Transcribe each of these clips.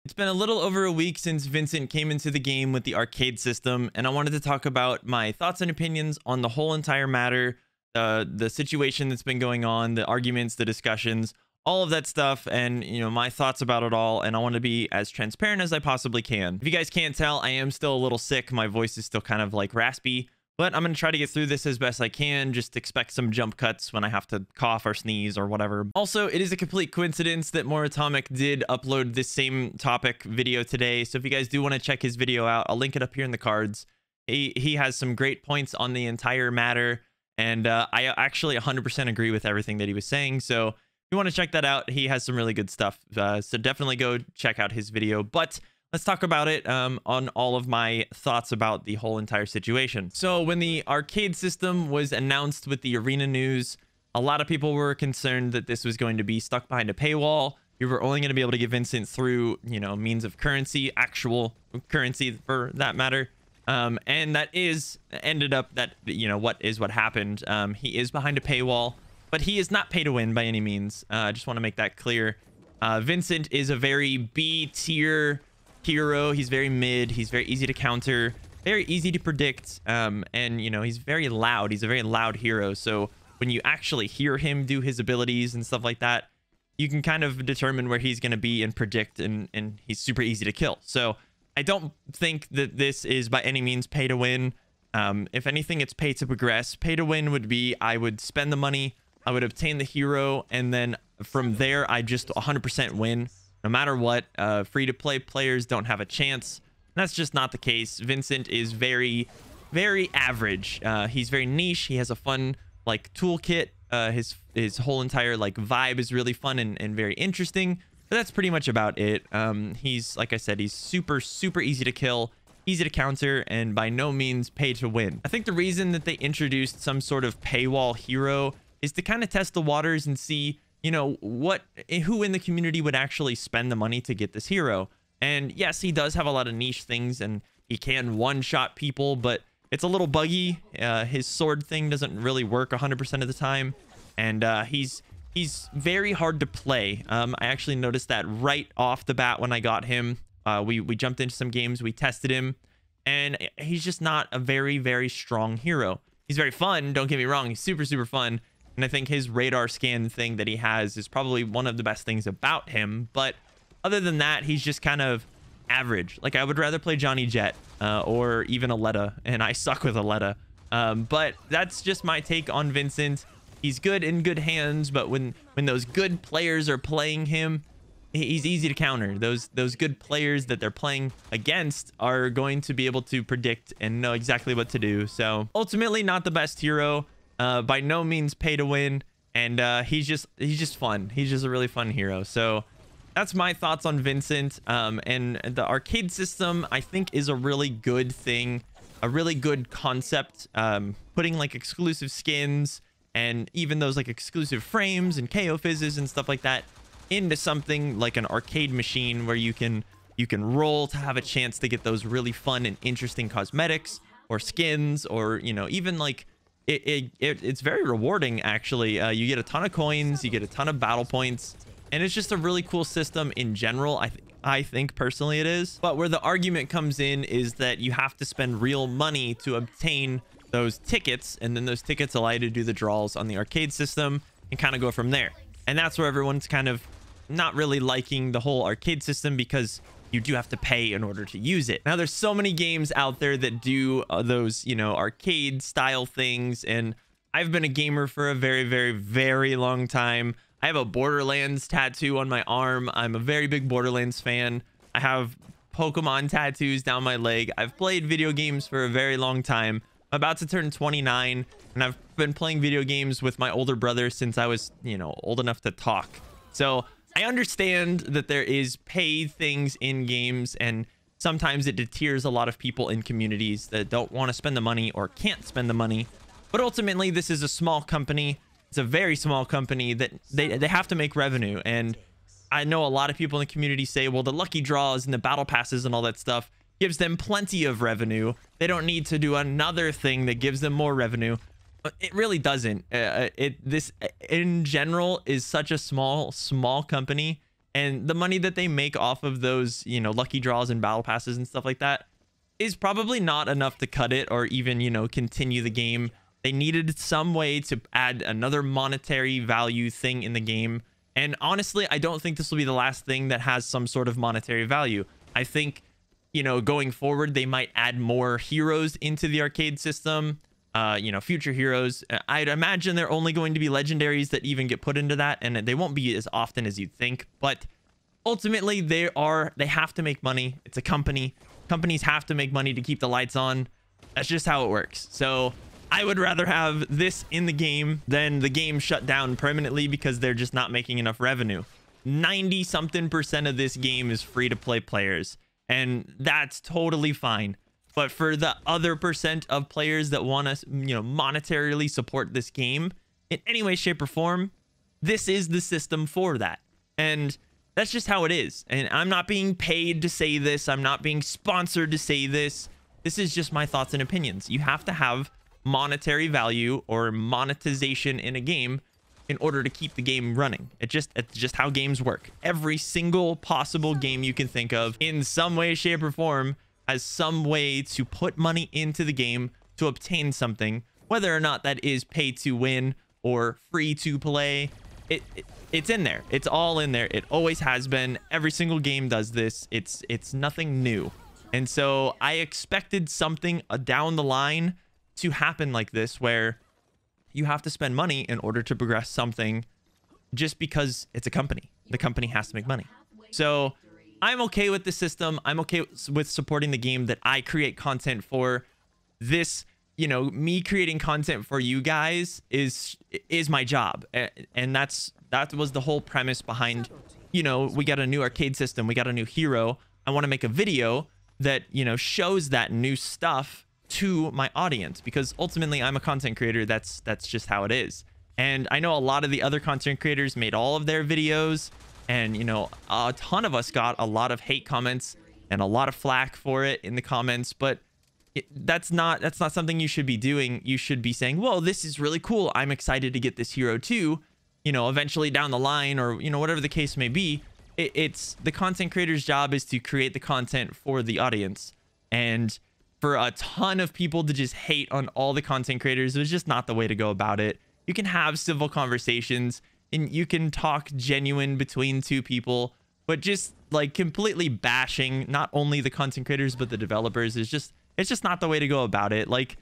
It's been a little over a week since Vincent came into the game with the arcade system, and I wanted to talk about my thoughts and opinions on the whole entire matter, the situation that's been going on, the arguments, the discussions, all of that stuff, and my thoughts about it all. And I want to be as transparent as I possibly can. If you guys can't tell, I am still a little sick. My voice is still kind of like raspy, but I'm going to try to get through this as best I can. Just expect some jump cuts when I have to cough or sneeze or whatever. Also, it is a complete coincidence that More Atomic did upload this same topic video today. So if you guys do want to check his video out, I'll link it up here in the cards. He has some great points on the entire matter. And I actually 100% agree with everything that he was saying. So if you want to check that out, he has some really good stuff. So definitely go check out his video. But let's talk about it on all of my thoughts about the whole entire situation. So when the arcade system was announced with the arena news, a lot of people were concerned that this was going to be stuck behind a paywall. You were only going to be able to get Vincent through, means of currency, actual currency for that matter. And that ended up that, what happened. He is behind a paywall, but he is not pay to win by any means. I just want to make that clear. Vincent is a very B tier hero. He's very mid. He's very easy to counter, very easy to predict. And he's very loud. He's a very loud hero. So when you actually hear him do his abilities and stuff like that, you can kind of determine where he's going to be and predict, and he's super easy to kill. So I don't think that this is by any means pay to win. If anything, it's pay to progress. Pay to win would be I would spend the money, I would obtain the hero, and then from there I just 100% win. No matter what, free-to-play players don't have a chance. That's just not the case. Vincent is very, very average. He's very niche. He has a fun, toolkit. His whole entire, vibe is really fun and very interesting. But that's pretty much about it. He's, like I said, he's super, super easy to kill, easy to counter, and by no means pay to win. I think the reason that they introduced some sort of paywall hero is to kind of test the waters and see who in the community would actually spend the money to get this hero. And yes, he does have a lot of niche things and he can one-shot people, but it's a little buggy. His sword thing doesn't really work 100% of the time, and he's very hard to play. I actually noticed that right off the bat when I got him. We jumped into some games, we tested him, and he's just not a very, very strong hero. He's very fun, don't get me wrong. He's super, super fun. And I think his radar scan thing that he has is probably one of the best things about him. But other than that, he's just kind of average. I would rather play Johnny Jet or even Aletta, and I suck with Aletta. But that's just my take on Vincent. He's good in good hands, but when those good players are playing him, he's easy to counter. Those good players that they're playing against are going to be able to predict and know exactly what to do. So ultimately, not the best hero. By no means pay to win, and he's just fun. He's just a really fun hero. So that's my thoughts on Vincent. And the arcade system, I think, is a really good thing, a really good concept. Putting exclusive skins and even those exclusive frames and KO fizzes and stuff like that into something like an arcade machine where you can roll to have a chance to get those really fun and interesting cosmetics or skins, or even it's very rewarding, actually. You get a ton of coins, you get a ton of battle points, and it's just a really cool system in general. I think personally it is. But where the argument comes in is that you have to spend real money to obtain those tickets, and then those tickets allow you to do the draws on the arcade system and kind of go from there. And that's where everyone's kind of not really liking the whole arcade system, because you do have to pay in order to use it. Now, there's so many games out there that do those, arcade style things. And I've been a gamer for a very, very, very long time. I have a Borderlands tattoo on my arm. I'm a very big Borderlands fan. I have Pokemon tattoos down my leg. I've played video games for a very long time. I'm about to turn 29, and I've been playing video games with my older brother since I was, old enough to talk. So I understand that there is paid things in games, and sometimes it deters a lot of people in communities that don't want to spend the money or can't spend the money. But ultimately, this is a small company. It's a very small company that they have to make revenue. And I know a lot of people in the community say, well, the lucky draws and the battle passes and all that stuff gives them plenty of revenue. They don't need to do another thing that gives them more revenue. It really doesn't. This in general is such a small company, And the money that they make off of those, you know, lucky draws and battle passes and stuff like that is probably not enough to cut it or even, you know, continue the game. They needed some way to add another monetary value thing in the game. And honestly, I don't think this will be the last thing that has some sort of monetary value. I think, you know, going forward, they might add more heroes into the arcade system, you know, future heroes. I'd imagine they're only going to be legendaries that even get put into that, and they won't be as often as you'd think. But ultimately, they have to make money. It's a company. Companies have to make money to keep the lights on. That's just how it works. So I would rather have this in the game than the game shut down permanently because they're just not making enough revenue. 90-something% of this game is free-to-play players, and that's totally fine. But for the other percent of players that want to, you know, monetarily support this game in any way, shape, or form, this is the system for that. And that's just how it is. And I'm not being paid to say this. I'm not being sponsored to say this. This is just my thoughts and opinions. You have to have monetary value or monetization in a game in order to keep the game running. It's just how games work. Every single possible game you can think of in some way, shape, or form has some way to put money into the game to obtain something, whether or not that is pay to win or free to play. It's in there. It's all in there. It always has been. Every single game does this. It's nothing new. And so I expected something down the line to happen like this, where you have to spend money in order to progress something just because it's a company. The company has to make money. So I'm okay with the system. I'm okay with supporting the game that I create content for. This, you know, me creating content for you guys is my job. And that was the whole premise behind, you know, we got a new arcade system. We got a new hero. I want to make a video that, you know, shows that new stuff to my audience, because ultimately I'm a content creator. That's just how it is. And I know a lot of the other content creators made all of their videos, and, you know, a ton of us got a lot of hate comments and a lot of flack for it in the comments, but that's not something you should be doing. You should be saying, well, this is really cool. I'm excited to get this hero too, you know, eventually down the line, or, you know, whatever the case may be. It's the content creator's job is to create the content for the audience. And for a ton of people to just hate on all the content creators, it was just not the way to go about it. You can have civil conversations and you can talk genuine between two people, but just like completely bashing not only the content creators but the developers is just, it's just not the way to go about it. Like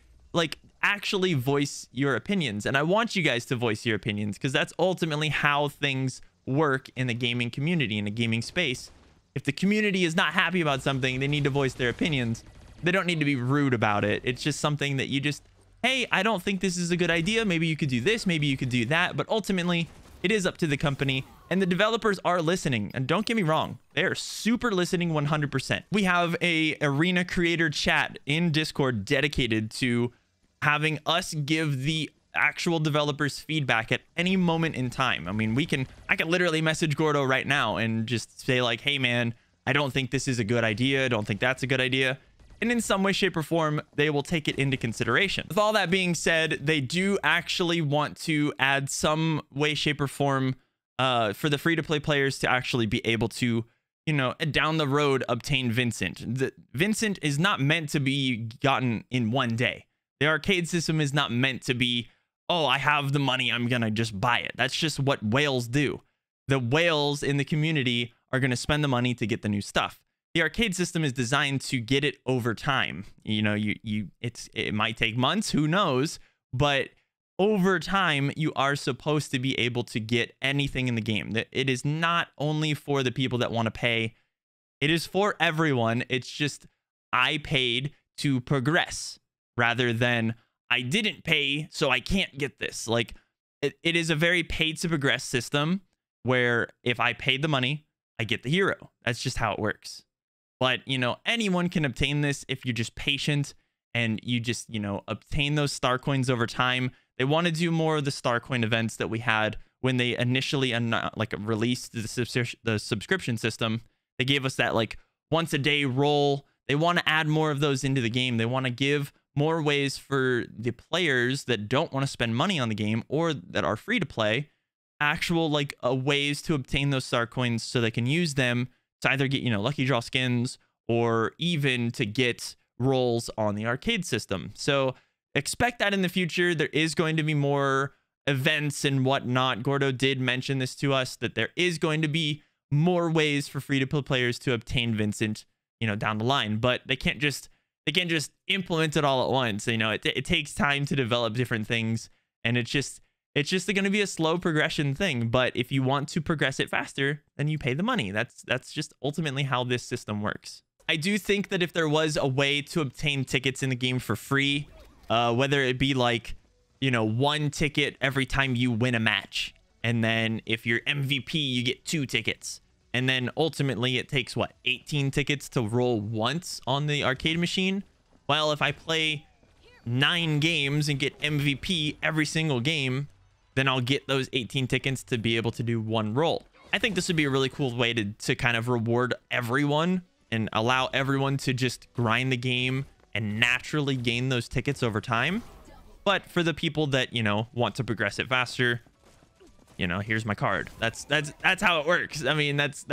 actually voice your opinions. And I want you guys to voice your opinions, because that's ultimately how things work in the gaming community, in the gaming space. If the community is not happy about something, they need to voice their opinions. They don't need to be rude about it. It's just something that you just, hey, I don't think this is a good idea. Maybe you could do this. Maybe you could do that. But ultimately, it is up to the company, and the developers are listening. And don't get me wrong, they are super listening 100%. We have a arena creator chat in Discord dedicated to having us give the actual developers feedback at any moment in time. I mean, I can literally message Gordo right now and just say like, hey man, I don't think this is a good idea. I don't think that's a good idea. And in some way, shape, or form, they will take it into consideration. With all that being said, they do actually want to add some way, shape, or form for the free-to-play players to actually be able to, you know, down the road, obtain Vincent. Vincent is not meant to be gotten in one day. The arcade system is not meant to be, oh, I have the money, I'm gonna just buy it. That's just what whales do. The whales in the community are gonna spend the money to get the new stuff. The arcade system is designed to get it over time. You know, it might take months, who knows, but over time you are supposed to be able to get anything in the game. It is not only for the people that want to pay. It is for everyone. It's just I paid to progress rather than I didn't pay, so I can't get this. Like it is a very paid to progress system where if I paid the money, I get the hero. That's just how it works. But, you know, anyone can obtain this if you're just patient and you just, you know, obtain those star coins over time. They want to do more of the star coin events that we had when they initially released the subscription system. They gave us that like once a day roll. They want to add more of those into the game. They want to give more ways for the players that don't want to spend money on the game or that are free to play actual like ways to obtain those star coins so they can use them to either get, you know, lucky draw skins or even to get rolls on the arcade system. So expect that in the future. There is going to be more events and whatnot. Gordo did mention this to us, that there is going to be more ways for free-to-play players to obtain Vincent, you know, down the line, but they can't just implement it all at once. You know, it takes time to develop different things, and it's just going to be a slow progression thing. But if you want to progress it faster, then you pay the money. That's just ultimately how this system works. I do think that if there was a way to obtain tickets in the game for free, whether it be like, you know, 1 ticket every time you win a match, and then if you're MVP, you get 2 tickets. And then ultimately it takes what, 18 tickets to roll once on the arcade machine? Well, if I play 9 games and get MVP every single game, then I'll get those 18 tickets to be able to do 1 roll. I think this would be a really cool way to kind of reward everyone and allow everyone to just grind the game and naturally gain those tickets over time. But for the people that, you know, want to progress it faster, you know, here's my card. That's how it works. I mean, that's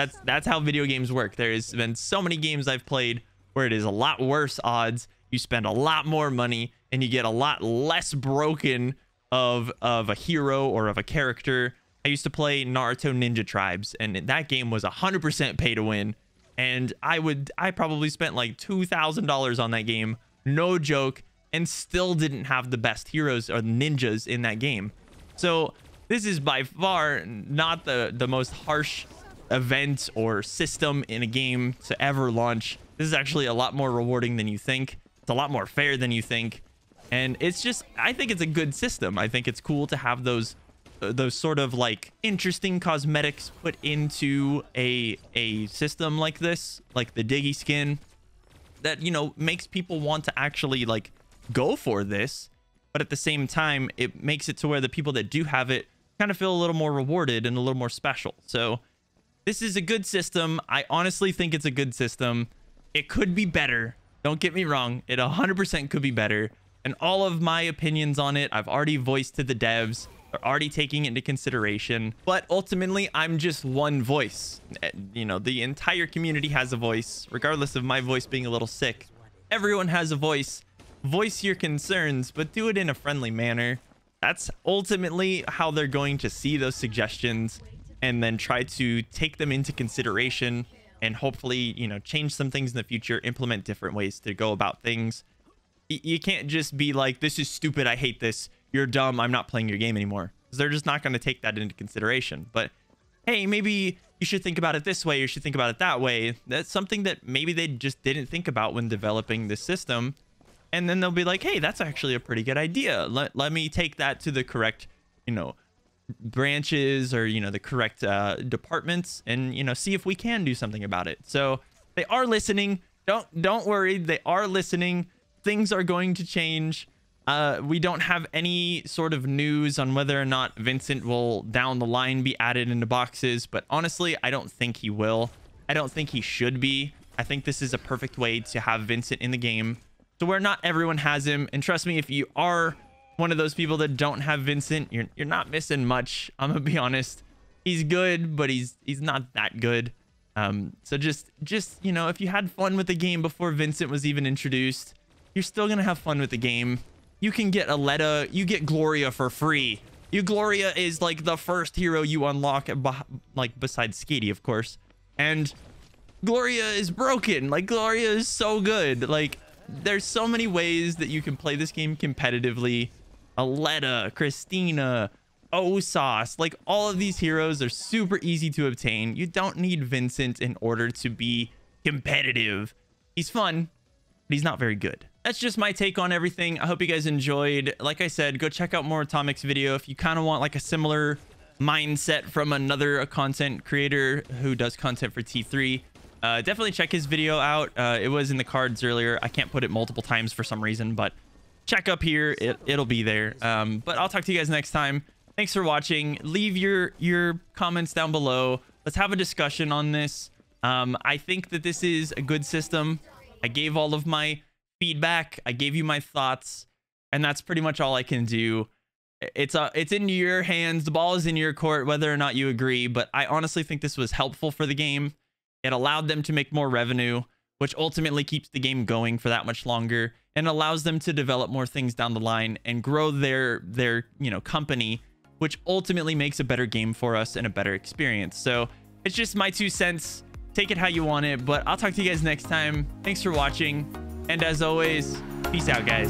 how video games work. There's been so many games I've played where it is a lot worse odds. You spend a lot more money and you get a lot less broken of a hero or of a character. I used to play Naruto Ninja Tribes, and that game was 100% pay to win. And I probably spent like $2,000 on that game, no joke, and still didn't have the best heroes or ninjas in that game. So this is by far not the most harsh event or system in a game to ever launch. This is actually a lot more rewarding than you think. It's a lot more fair than you think. And it's just, I think it's a good system. I think it's cool to have those sort of like interesting cosmetics put into a system like this, like the Diggy skin, that, you know, makes people want to actually like go for this. But at the same time, it makes it to where the people that do have it kind of feel a little more rewarded and a little more special. So this is a good system. I honestly think it's a good system. It could be better. Don't get me wrong. It 100% could be better. And all of my opinions on it, I've already voiced to the devs. They're already taking it into consideration. But ultimately, I'm just one voice. You know, the entire community has a voice, regardless of my voice being a little sick. Everyone has a voice. Voice your concerns, but do it in a friendly manner. That's ultimately how they're going to see those suggestions and then try to take them into consideration and hopefully, you know, change some things in the future, implement different ways to go about things. You can't just be like, this is stupid, I hate this, you're dumb, I'm not playing your game anymore. They're just not going to take that into consideration. But hey, maybe you should think about it this way, you should think about it that way. That's something that maybe they just didn't think about when developing this system. And then they'll be like, hey, that's actually a pretty good idea. Let me take that to the correct, you know, branches or, you know, the correct departments and, you know, see if we can do something about it. So they are listening. Don't worry. They are listening. Things are going to change. We don't have any sort of news on whether or not Vincent will down the line be added into boxes. But honestly, I don't think he will. I don't think he should be. I think this is a perfect way to have Vincent in the game, so where not everyone has him. And trust me, if you are one of those people that don't have Vincent, you're not missing much. I'm gonna be honest. He's good, but he's not that good. So just you know, if you had fun with the game before Vincent was even introduced, you're still gonna have fun with the game. You can get Aletta, you get Gloria for free. Gloria is like the first hero you unlock, like besides Skady, of course. And Gloria is broken. Like, Gloria is so good. Like, there's so many ways that you can play this game competitively. Aletta, Christina, Osas, like all of these heroes are super easy to obtain. You don't need Vincent in order to be competitive. He's fun, but he's not very good. That's just my take on everything. I hope you guys enjoyed. Like I said, go check out more Atomic's video if you kind of want like a similar mindset from another content creator who does content for T3. Definitely check his video out. It was in the cards earlier. I can't put it multiple times for some reason, but check up here. It'll be there. But I'll talk to you guys next time. Thanks for watching. Leave your comments down below. Let's have a discussion on this. I think that this is a good system. I gave all of my feedback. I gave you my thoughts, and that's pretty much all I can do. It's in your hands. The ball is in your court, whether or not you agree. But I honestly think this was helpful for the game. It allowed them to make more revenue, which ultimately keeps the game going for that much longer and allows them to develop more things down the line and grow their company, which ultimately makes a better game for us and a better experience. So it's just my 2 cents. Take it how you want it, but I'll talk to you guys next time. Thanks for watching. And as always, peace out, guys.